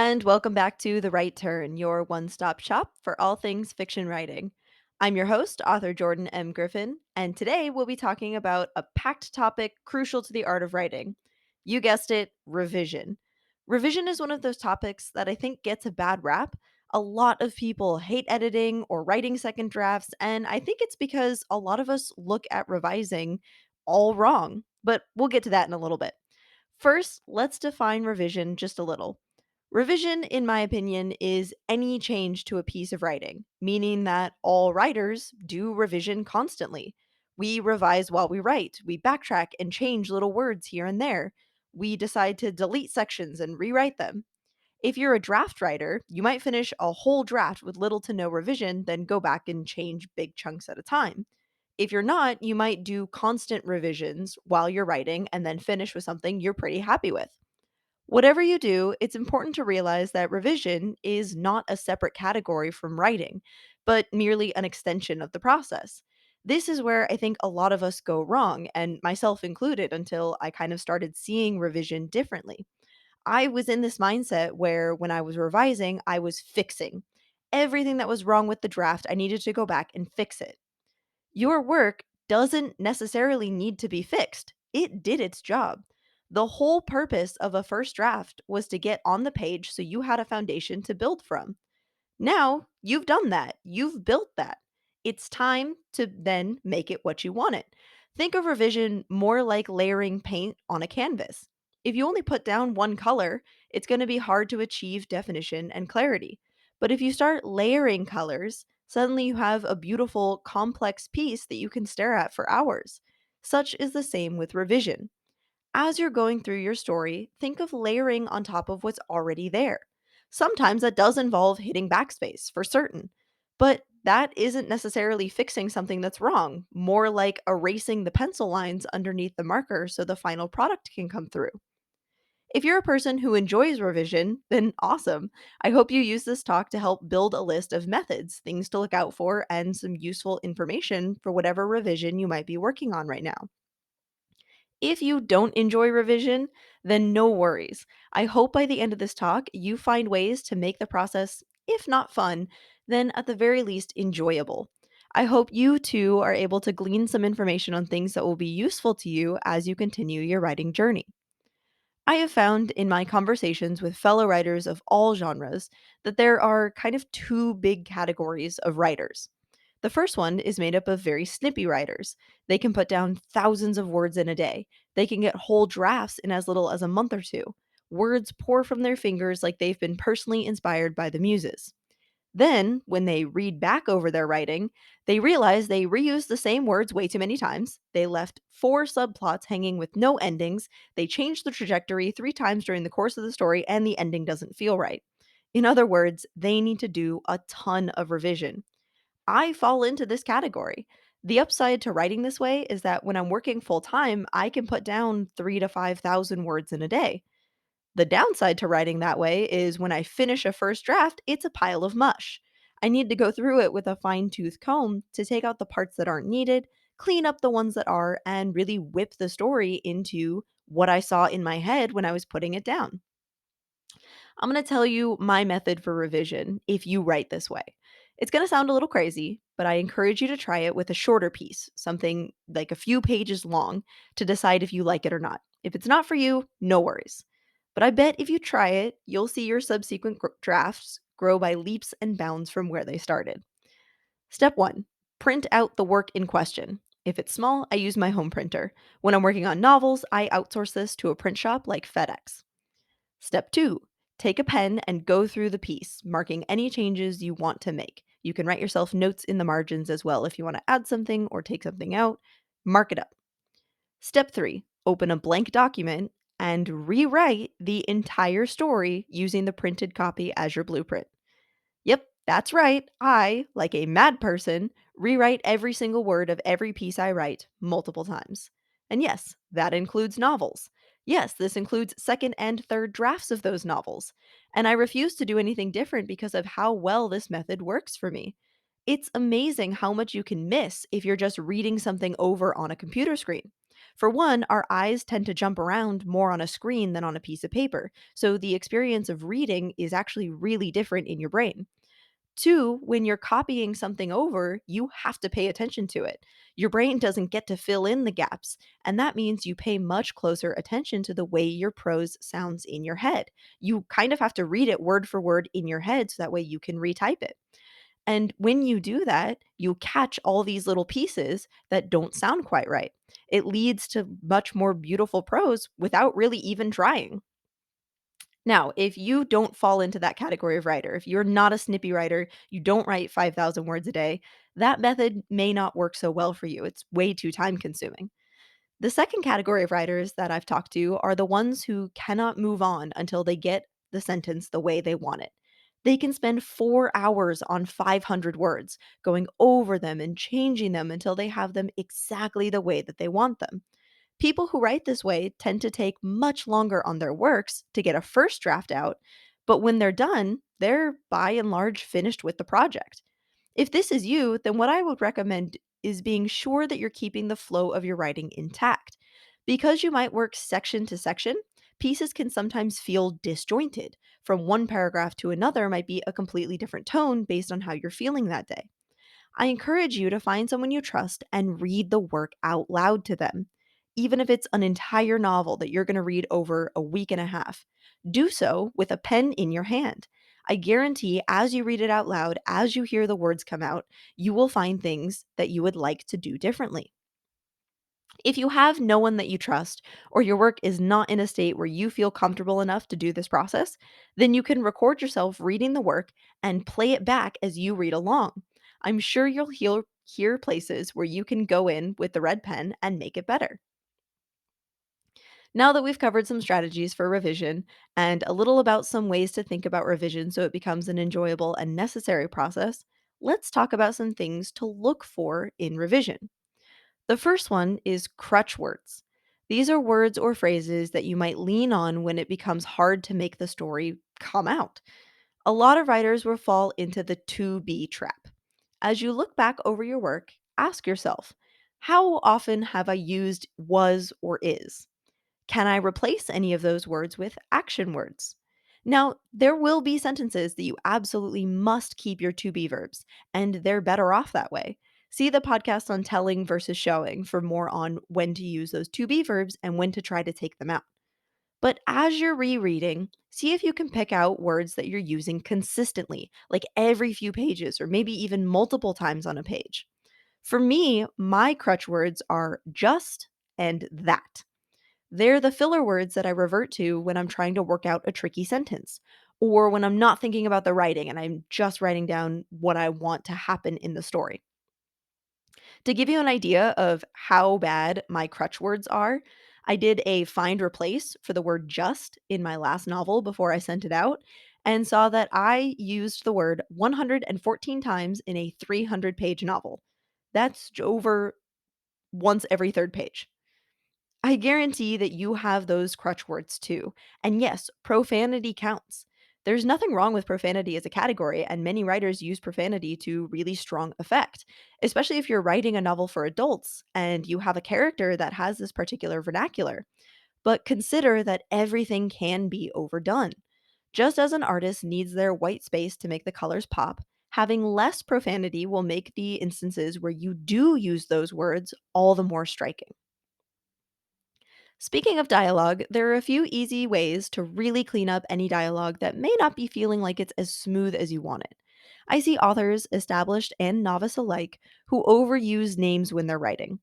And welcome back to The Right Turn, your one stop shop for all things fiction writing. I'm your host, author Jordan M. Griffin, and today we'll be talking about a packed topic crucial to the art of writing. You guessed it, revision. Revision is one of those topics that I think gets a bad rap. A lot of people hate editing or writing second drafts, and I think it's because a lot of us look at revising all wrong. But we'll get to that in a little bit. First, let's define revision just a little. Revision, in my opinion, is any change to a piece of writing, meaning that all writers do revision constantly. We revise while we write, we backtrack and change little words here and there. We decide to delete sections and rewrite them. If you're a draft writer, you might finish a whole draft with little to no revision, then go back and change big chunks at a time. If you're not, you might do constant revisions while you're writing and then finish with something you're pretty happy with. Whatever you do, it's important to realize that revision is not a separate category from writing, but merely an extension of the process. This is where I think a lot of us go wrong, and myself included, until I kind of started seeing revision differently. I was in this mindset where when I was revising, I was fixing everything that was wrong with the draft. I needed to go back and fix it. Your work doesn't necessarily need to be fixed. It did its job. The whole purpose of a first draft was to get on the page so you had a foundation to build from. Now you've done that, you've built that. It's time to then make it what you want it. Think of revision more like layering paint on a canvas. If you only put down one color, it's going to be hard to achieve definition and clarity. But if you start layering colors, suddenly you have a beautiful, complex piece that you can stare at for hours. Such is the same with revision. As you're going through your story, think of layering on top of what's already there. Sometimes that does involve hitting backspace, for certain, but that isn't necessarily fixing something that's wrong, more like erasing the pencil lines underneath the marker so the final product can come through. If you're a person who enjoys revision, then awesome. I hope you use this talk to help build a list of methods, things to look out for, and some useful information for whatever revision you might be working on right now. If you don't enjoy revision, then no worries. I hope by the end of this talk, you find ways to make the process, if not fun, then at the very least enjoyable. I hope you too are able to glean some information on things that will be useful to you as you continue your writing journey. I have found in my conversations with fellow writers of all genres that there are kind of two big categories of writers. The first one is made up of very snippy writers. They can put down thousands of words in a day. They can get whole drafts in as little as a month or two. Words pour from their fingers like they've been personally inspired by the muses. Then, when they read back over their writing, they realize they reused the same words way too many times. They left four subplots hanging with no endings. They changed the trajectory three times during the course of the story, and the ending doesn't feel right. In other words, they need to do a ton of revision. I fall into this category. The upside to writing this way is that when I'm working full time, I can put down 3 to 5,000 words in a day. The downside to writing that way is when I finish a first draft, it's a pile of mush. I need to go through it with a fine tooth comb to take out the parts that aren't needed, clean up the ones that are, and really whip the story into what I saw in my head when I was putting it down. I'm going to tell you my method for revision if you write this way. It's going to sound a little crazy, but I encourage you to try it with a shorter piece, something like a few pages long, to decide if you like it or not. If it's not for you, no worries. But I bet if you try it, you'll see your subsequent drafts grow by leaps and bounds from where they started. Step one, print out the work in question. If it's small, I use my home printer. When I'm working on novels, I outsource this to a print shop like FedEx. Step two, take a pen and go through the piece, marking any changes you want to make. You can write yourself notes in the margins as well if you want to add something or take something out. Mark it up. Step three, open a blank document and rewrite the entire story using the printed copy as your blueprint. Yep, that's right. I, like a mad person, rewrite every single word of every piece I write multiple times. And yes, that includes novels. Yes, this includes second and third drafts of those novels. And I refuse to do anything different because of how well this method works for me. It's amazing how much you can miss if you're just reading something over on a computer screen. For one, our eyes tend to jump around more on a screen than on a piece of paper, so the experience of reading is actually really different in your brain. Two, when you're copying something over, you have to pay attention to it. Your brain doesn't get to fill in the gaps, and that means you pay much closer attention to the way your prose sounds in your head. You kind of have to read it word for word in your head so that way you can retype it. And when you do that, you catch all these little pieces that don't sound quite right. It leads to much more beautiful prose without really even trying. Now, if you don't fall into that category of writer, if you're not a snippy writer, you don't write 5,000 words a day, that method may not work so well for you. It's way too time consuming. The second category of writers that I've talked to are the ones who cannot move on until they get the sentence the way they want it. They can spend 4 hours on 500 words, going over them and changing them until they have them exactly the way that they want them. People who write this way tend to take much longer on their works to get a first draft out, but when they're done, they're by and large finished with the project. If this is you, then what I would recommend is being sure that you're keeping the flow of your writing intact. Because you might work section to section, pieces can sometimes feel disjointed. From one paragraph to another might be a completely different tone based on how you're feeling that day. I encourage you to find someone you trust and read the work out loud to them. Even if it's an entire novel that you're going to read over a week and a half, do so with a pen in your hand. I guarantee as you read it out loud, as you hear the words come out, you will find things that you would like to do differently. If you have no one that you trust, or your work is not in a state where you feel comfortable enough to do this process, then you can record yourself reading the work and play it back as you read along. I'm sure you'll hear places where you can go in with the red pen and make it better. Now that we've covered some strategies for revision and a little about some ways to think about revision so it becomes an enjoyable and necessary process, let's talk about some things to look for in revision. The first one is crutch words. These are words or phrases that you might lean on when it becomes hard to make the story come out. A lot of writers will fall into the to be trap. As you look back over your work, ask yourself, how often have I used was or is? Can I replace any of those words with action words? Now, there will be sentences that you absolutely must keep your to be verbs, and they're better off that way. See the podcast on telling versus showing for more on when to use those to be verbs and when to try to take them out. But as you're rereading, see if you can pick out words that you're using consistently, like every few pages or maybe even multiple times on a page. For me, my crutch words are just and that. They're the filler words that I revert to when I'm trying to work out a tricky sentence, or when I'm not thinking about the writing and I'm just writing down what I want to happen in the story. To give you an idea of how bad my crutch words are, I did a find replace for the word just in my last novel before I sent it out and saw that I used the word 114 times in a 300-page novel. That's over once every third page. I guarantee that you have those crutch words too. And yes, profanity counts. There's nothing wrong with profanity as a category, and many writers use profanity to really strong effect, especially if you're writing a novel for adults and you have a character that has this particular vernacular. But consider that everything can be overdone. Just as an artist needs their white space to make the colors pop, having less profanity will make the instances where you do use those words all the more striking. Speaking of dialogue, there are a few easy ways to really clean up any dialogue that may not be feeling like it's as smooth as you want it. I see authors, established and novice alike, who overuse names when they're writing.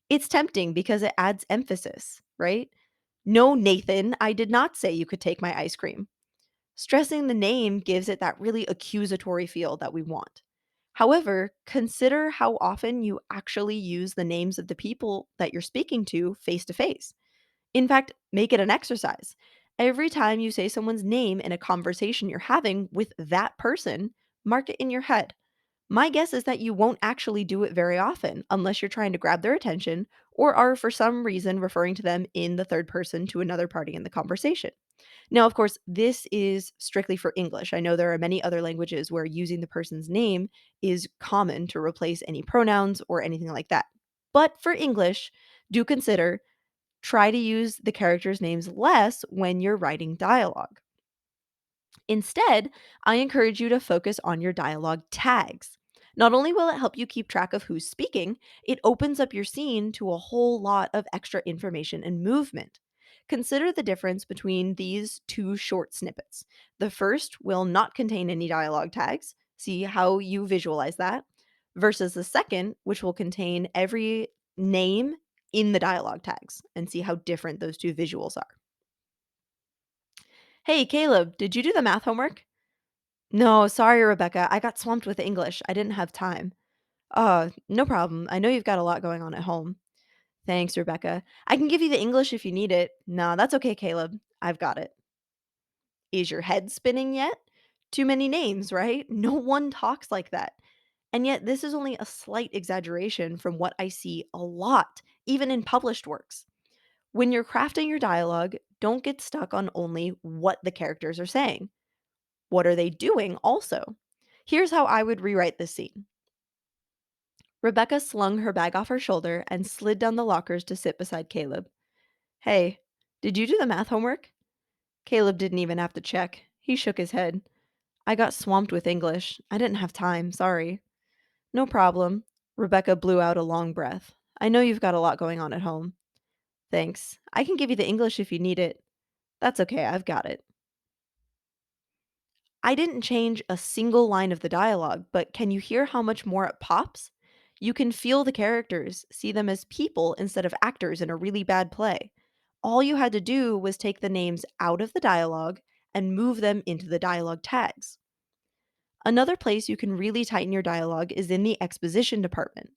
It's tempting because it adds emphasis, right? No, Nathan, I did not say you could take my ice cream. Stressing the name gives it that really accusatory feel that we want. However, consider how often you actually use the names of the people that you're speaking to face to face. In fact, make it an exercise. Every time you say someone's name in a conversation you're having with that person, mark it in your head. My guess is that you won't actually do it very often unless you're trying to grab their attention or are for some reason referring to them in the third person to another party in the conversation. Now, of course, this is strictly for English. I know there are many other languages where using the person's name is common to replace any pronouns or anything like that. But for English, do consider Try to use the characters' names less when you're writing dialogue. Instead, I encourage you to focus on your dialogue tags. Not only will it help you keep track of who's speaking, it opens up your scene to a whole lot of extra information and movement. Consider the difference between these two short snippets. The first will not contain any dialogue tags. See how you visualize that. Versus the second, which will contain every name in the dialogue tags, and see how different those two visuals are. Hey, Caleb, did you do the math homework? No, sorry, Rebecca. I got swamped with English. I didn't have time. No problem. I know you've got a lot going on at home. Thanks, Rebecca. I can give you the English if you need it. No, that's okay, Caleb. I've got it. Is your head spinning yet? Too many names, right? No one talks like that. And yet, this is only a slight exaggeration from what I see a lot, even in published works. When you're crafting your dialogue, don't get stuck on only what the characters are saying. What are they doing also? Here's how I would rewrite this scene. Rebecca slung her bag off her shoulder and slid down the lockers to sit beside Caleb. Hey, did you do the math homework? Caleb didn't even have to check. He shook his head. I got swamped with English. I didn't have time, sorry. No problem. Rebecca blew out a long breath. I know you've got a lot going on at home. Thanks. I can give you the English if you need it. That's okay, I've got it. I didn't change a single line of the dialogue, but can you hear how much more it pops? You can feel the characters, see them as people instead of actors in a really bad play. All you had to do was take the names out of the dialogue and move them into the dialogue tags. Another place you can really tighten your dialogue is in the exposition department.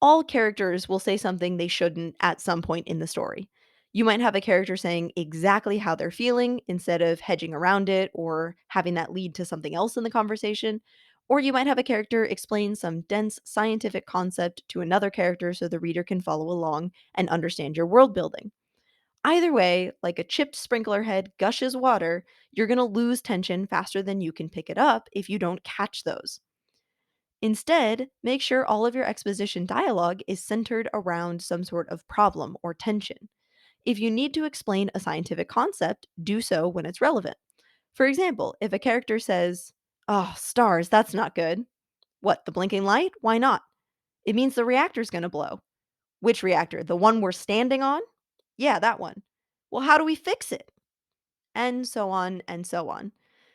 All characters will say something they shouldn't at some point in the story. You might have a character saying exactly how they're feeling instead of hedging around it or having that lead to something else in the conversation. Or you might have a character explain some dense scientific concept to another character so the reader can follow along and understand your world building. Either way, like a chipped sprinkler head gushes water, you're going to lose tension faster than you can pick it up if you don't catch those. Instead, make sure all of your exposition dialogue is centered around some sort of problem or tension. If you need to explain a scientific concept, do so when it's relevant. For example, if a character says, "Oh, stars, that's not good." What, the blinking light? Why not? It means the reactor's going to blow. Which reactor? The one we're standing on? Yeah, that one. Well, how do we fix it? And so on and so on.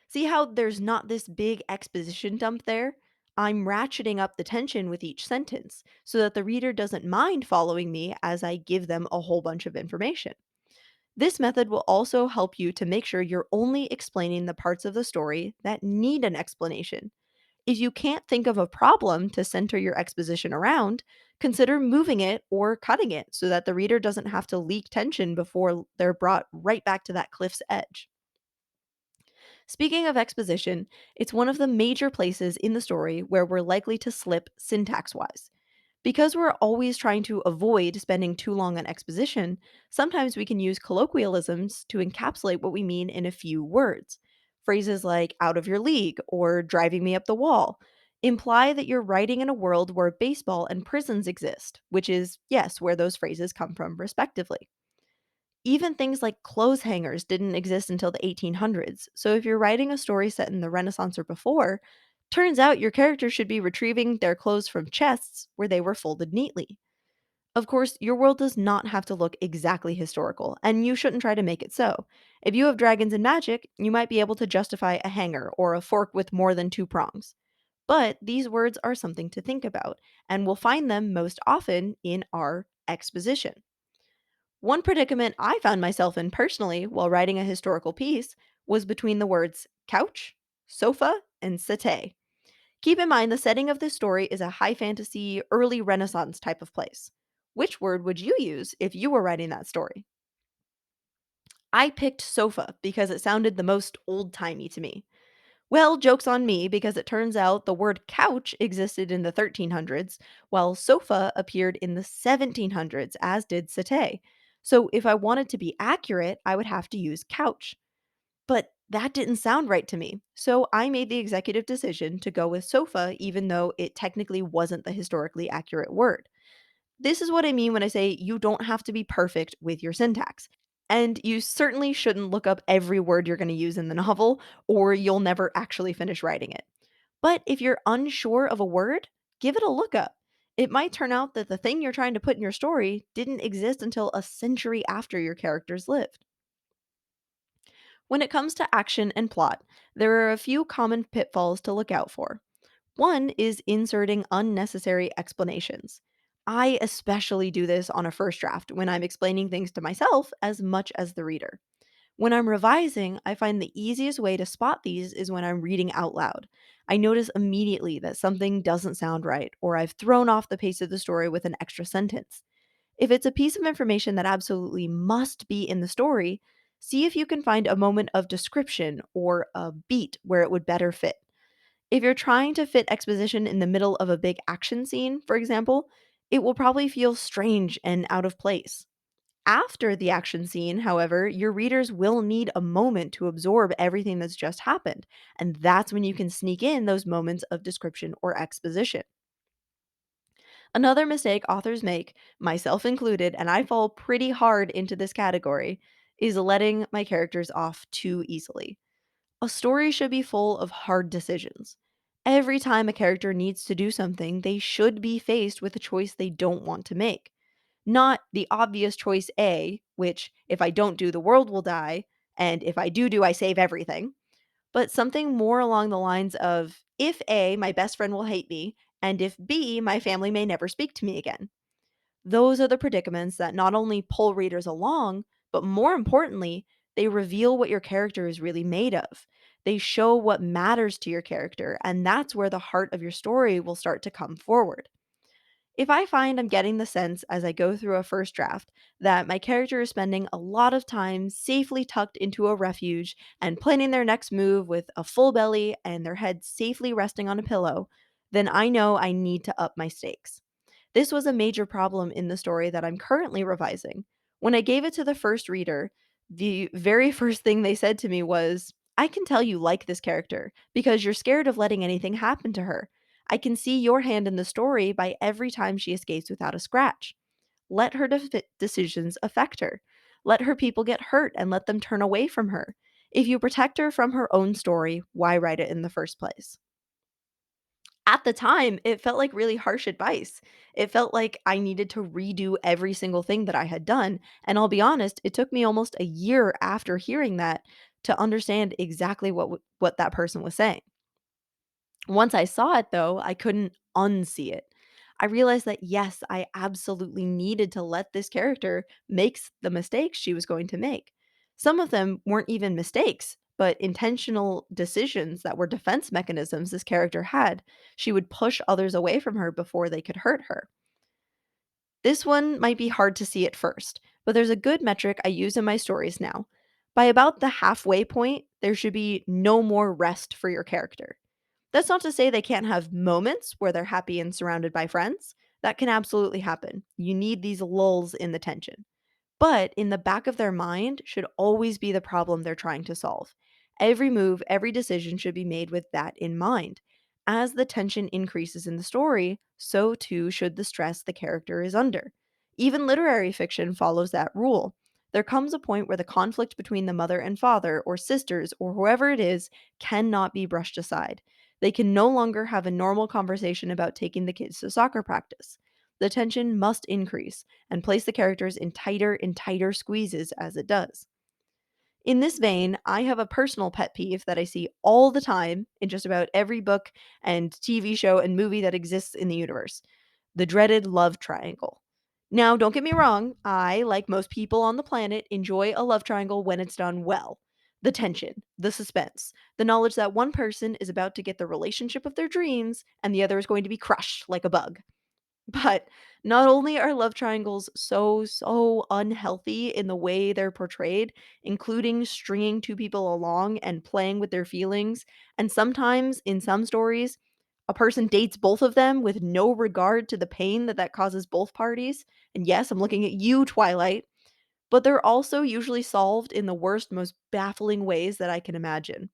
See how there's not this big exposition dump there? I'm ratcheting up the tension with each sentence so that the reader doesn't mind following me as I give them a whole bunch of information. This method will also help you to make sure you're only explaining the parts of the story that need an explanation. If you can't think of a problem to center your exposition around, consider moving it or cutting it so that the reader doesn't have to leak tension before they're brought right back to that cliff's edge. Speaking of exposition, it's one of the major places in the story where we're likely to slip syntax wise. Because we're always trying to avoid spending too long on exposition, sometimes we can use colloquialisms to encapsulate what we mean in a few words. Phrases like out of your league or driving me up the wall imply that you're writing in a world where baseball and prisons exist, which is, yes, where those phrases come from, respectively. Even things like clothes hangers didn't exist until the 1800s. So if you're writing a story set in the Renaissance or before, turns out your character should be retrieving their clothes from chests where they were folded neatly. Of course, your world does not have to look exactly historical, and you shouldn't try to make it so. If you have dragons and magic, you might be able to justify a hanger or a fork with more than two prongs. But these words are something to think about, and we'll find them most often in our exposition. One predicament I found myself in personally while writing a historical piece was between the words couch, sofa, and settee. Keep in mind the setting of this story is a high fantasy, early Renaissance type of place. Which word would you use if you were writing that story? I picked sofa because it sounded the most old timey to me. Well, joke's on me because it turns out the word couch existed in the 1300s, while sofa appeared in the 1700s, as did settee. So if I wanted to be accurate, I would have to use couch. But that didn't sound right to me. So I made the executive decision to go with sofa, even though it technically wasn't the historically accurate word. This is what I mean when I say you don't have to be perfect with your syntax. And you certainly shouldn't look up every word you're going to use in the novel, or you'll never actually finish writing it. But if you're unsure of a word, give it a look up. It might turn out that the thing you're trying to put in your story didn't exist until a century after your characters lived. When it comes to action and plot, there are a few common pitfalls to look out for. One is inserting unnecessary explanations. I especially do this on a first draft when I'm explaining things to myself as much as the reader. When I'm revising, I find the easiest way to spot these is when I'm reading out loud. I notice immediately that something doesn't sound right, or I've thrown off the pace of the story with an extra sentence. If it's a piece of information that absolutely must be in the story, see if you can find a moment of description or a beat where it would better fit. If you're trying to fit exposition in the middle of a big action scene, for example, it will probably feel strange and out of place. After the action scene, however, your readers will need a moment to absorb everything that's just happened, and that's when you can sneak in those moments of description or exposition. Another mistake authors make, myself included, and I fall pretty hard into this category, is letting my characters off too easily. A story should be full of hard decisions. Every time a character needs to do something, they should be faced with a choice they don't want to make. Not the obvious choice A, which if I don't do, the world will die, and if I do, I save everything, but something more along the lines of if A, my best friend will hate me, and if B, my family may never speak to me again. Those are the predicaments that not only pull readers along, but more importantly, they reveal what your character is really made of. They show what matters to your character, and that's where the heart of your story will start to come forward. If I find I'm getting the sense as I go through a first draft that my character is spending a lot of time safely tucked into a refuge and planning their next move with a full belly and their head safely resting on a pillow, then I know I need to up my stakes. This was a major problem in the story that I'm currently revising. When I gave it to the first reader, the very first thing they said to me was, I can tell you like this character because you're scared of letting anything happen to her. I can see your hand in the story by every time she escapes without a scratch. Let her decisions affect her. Let her people get hurt and let them turn away from her. If you protect her from her own story, why write it in the first place? At the time, it felt like really harsh advice. It felt like I needed to redo every single thing that I had done, and I'll be honest, it took me almost a year after hearing that to understand exactly what that person was saying. Once I saw it though, I couldn't unsee it. I realized that yes, I absolutely needed to let this character make the mistakes she was going to make. Some of them weren't even mistakes, but intentional decisions that were defense mechanisms this character had. She would push others away from her before they could hurt her. This one might be hard to see at first, but there's a good metric I use in my stories now. By about the halfway point, there should be no more rest for your character. That's not to say they can't have moments where they're happy and surrounded by friends. That can absolutely happen. You need these lulls in the tension. But in the back of their mind should always be the problem they're trying to solve. Every move, every decision should be made with that in mind. As the tension increases in the story, so too should the stress the character is under. Even literary fiction follows that rule. There comes a point where the conflict between the mother and father, or sisters, or whoever it is, cannot be brushed aside. They can no longer have a normal conversation about taking the kids to soccer practice. The tension must increase and place the characters in tighter and tighter squeezes as it does. In this vein, I have a personal pet peeve that I see all the time in just about every book and TV show and movie that exists in the universe: the dreaded love triangle. Now, don't get me wrong, I, like most people on the planet, enjoy a love triangle when it's done well. The tension, the suspense, the knowledge that one person is about to get the relationship of their dreams and the other is going to be crushed like a bug. But not only are love triangles so unhealthy in the way they're portrayed, including stringing two people along and playing with their feelings, and sometimes in some stories, a person dates both of them with no regard to the pain that that causes both parties. And yes, I'm looking at you, Twilight, but they're also usually solved in the worst, most baffling ways that I can imagine.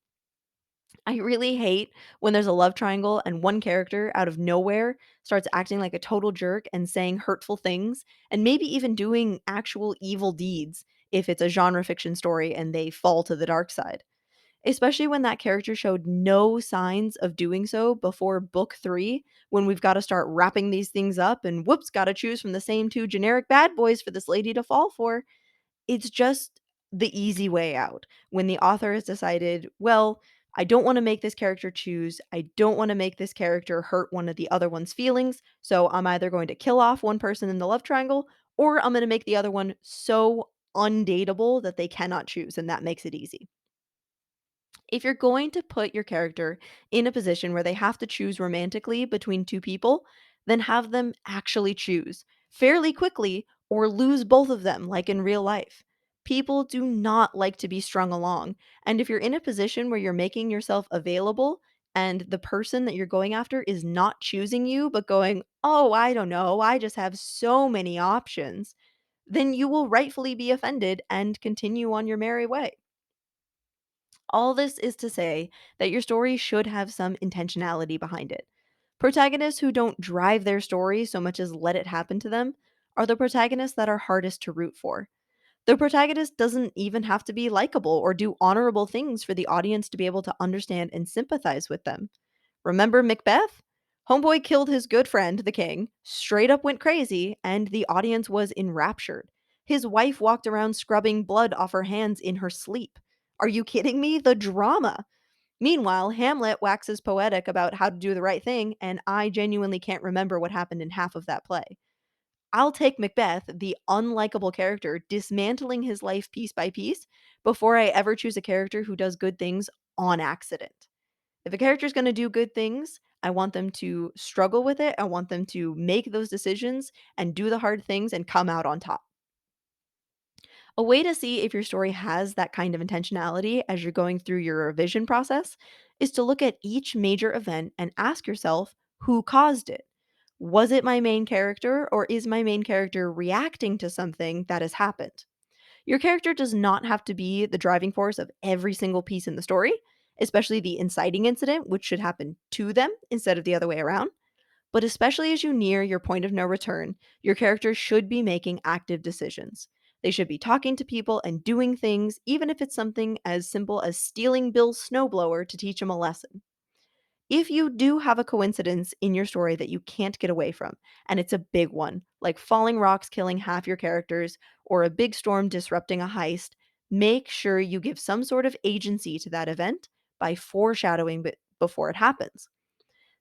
I really hate when there's a love triangle and one character out of nowhere starts acting like a total jerk and saying hurtful things and maybe even doing actual evil deeds if it's a genre fiction story and they fall to the dark side. Especially when that character showed no signs of doing so before book 3, when we've got to start wrapping these things up and whoops, got to choose from the same two generic bad boys for this lady to fall for. It's just the easy way out when the author has decided, well, I don't want to make this character choose. I don't want to make this character hurt one of the other one's feelings. So I'm either going to kill off one person in the love triangle or I'm going to make the other one so undateable that they cannot choose. And that makes it easy. If you're going to put your character in a position where they have to choose romantically between two people, then have them actually choose fairly quickly or lose both of them, like in real life. People do not like to be strung along. And if you're in a position where you're making yourself available and the person that you're going after is not choosing you, but going, oh, I don't know, I just have so many options, then you will rightfully be offended and continue on your merry way. All this is to say that your story should have some intentionality behind it. Protagonists who don't drive their story so much as let it happen to them are the protagonists that are hardest to root for. The protagonist doesn't even have to be likable or do honorable things for the audience to be able to understand and sympathize with them. Remember Macbeth? Homeboy killed his good friend, the king, straight up went crazy, and the audience was enraptured. His wife walked around scrubbing blood off her hands in her sleep. Are you kidding me? The drama. Meanwhile, Hamlet waxes poetic about how to do the right thing, and I genuinely can't remember what happened in half of that play. I'll take Macbeth, the unlikable character, dismantling his life piece by piece before I ever choose a character who does good things on accident. If a character's going to do good things, I want them to struggle with it. I want them to make those decisions and do the hard things and come out on top. A way to see if your story has that kind of intentionality as you're going through your revision process is to look at each major event and ask yourself who caused it. Was it my main character, or is my main character reacting to something that has happened? Your character does not have to be the driving force of every single piece in the story, especially the inciting incident, which should happen to them instead of the other way around. But especially as you near your point of no return, your character should be making active decisions. They should be talking to people and doing things, even if it's something as simple as stealing Bill's snowblower to teach him a lesson. If you do have a coincidence in your story that you can't get away from, and it's a big one, like falling rocks killing half your characters or a big storm disrupting a heist, make sure you give some sort of agency to that event by foreshadowing it before it happens.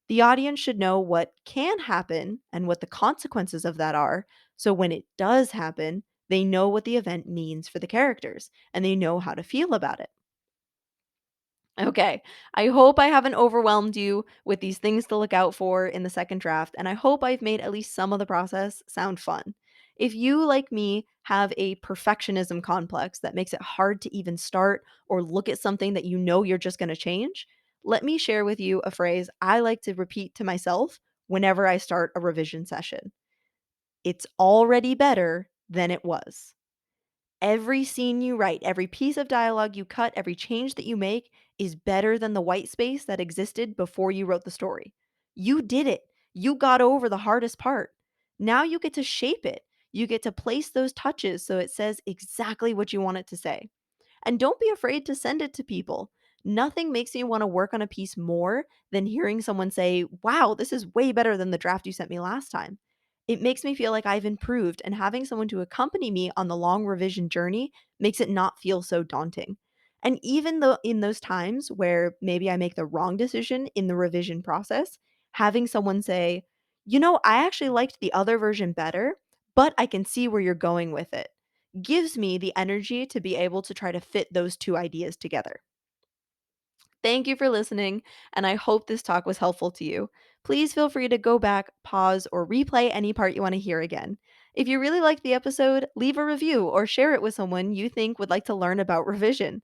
The audience should know what can happen and what the consequences of that are, so when it does happen, they know what the event means for the characters and they know how to feel about it. Okay, I hope I haven't overwhelmed you with these things to look out for in the second draft, and I hope I've made at least some of the process sound fun. If you, like me, have a perfectionism complex that makes it hard to even start or look at something that you know you're just going to change, let me share with you a phrase I like to repeat to myself whenever I start a revision session. It's already better than it was. Every scene you write, every piece of dialogue you cut, every change that you make is better than the white space that existed before you wrote the story. You did it. You got over the hardest part. Now you get to shape it. You get to place those touches so it says exactly what you want it to say. And don't be afraid to send it to people. Nothing makes me want to work on a piece more than hearing someone say, wow, this is way better than the draft you sent me last time. It makes me feel like I've improved, and having someone to accompany me on the long revision journey makes it not feel so daunting. And even though in those times where maybe I make the wrong decision in the revision process, having someone say, I actually liked the other version better, but I can see where you're going with it, gives me the energy to be able to try to fit those two ideas together. Thank you for listening, and I hope this talk was helpful to you. Please feel free to go back, pause, or replay any part you want to hear again. If you really liked the episode, leave a review or share it with someone you think would like to learn about revision.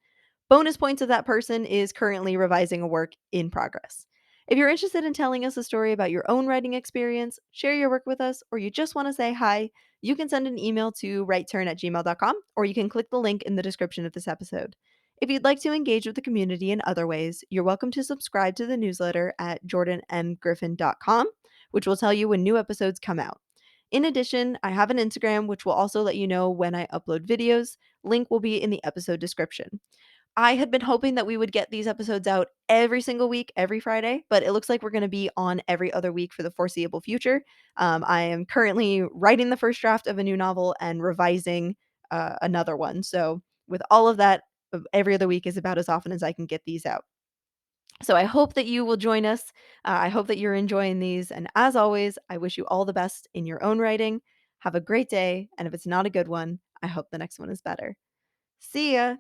Bonus points if that person is currently revising a work in progress. If you're interested in telling us a story about your own writing experience, share your work with us, or you just want to say hi, you can send an email to writeturn@gmail.com or you can click the link in the description of this episode. If you'd like to engage with the community in other ways, you're welcome to subscribe to the newsletter at jordanmgriffin.com, which will tell you when new episodes come out. In addition, I have an Instagram which will also let you know when I upload videos. Link will be in the episode description. I had been hoping that we would get these episodes out every single week, every Friday, but it looks like we're going to be on every other week for the foreseeable future. I am currently writing the first draft of a new novel and revising another one. So, with all of that, every other week is about as often as I can get these out. So, I hope that you will join us. I hope that you're enjoying these. And as always, I wish you all the best in your own writing. Have a great day. And if it's not a good one, I hope the next one is better. See ya.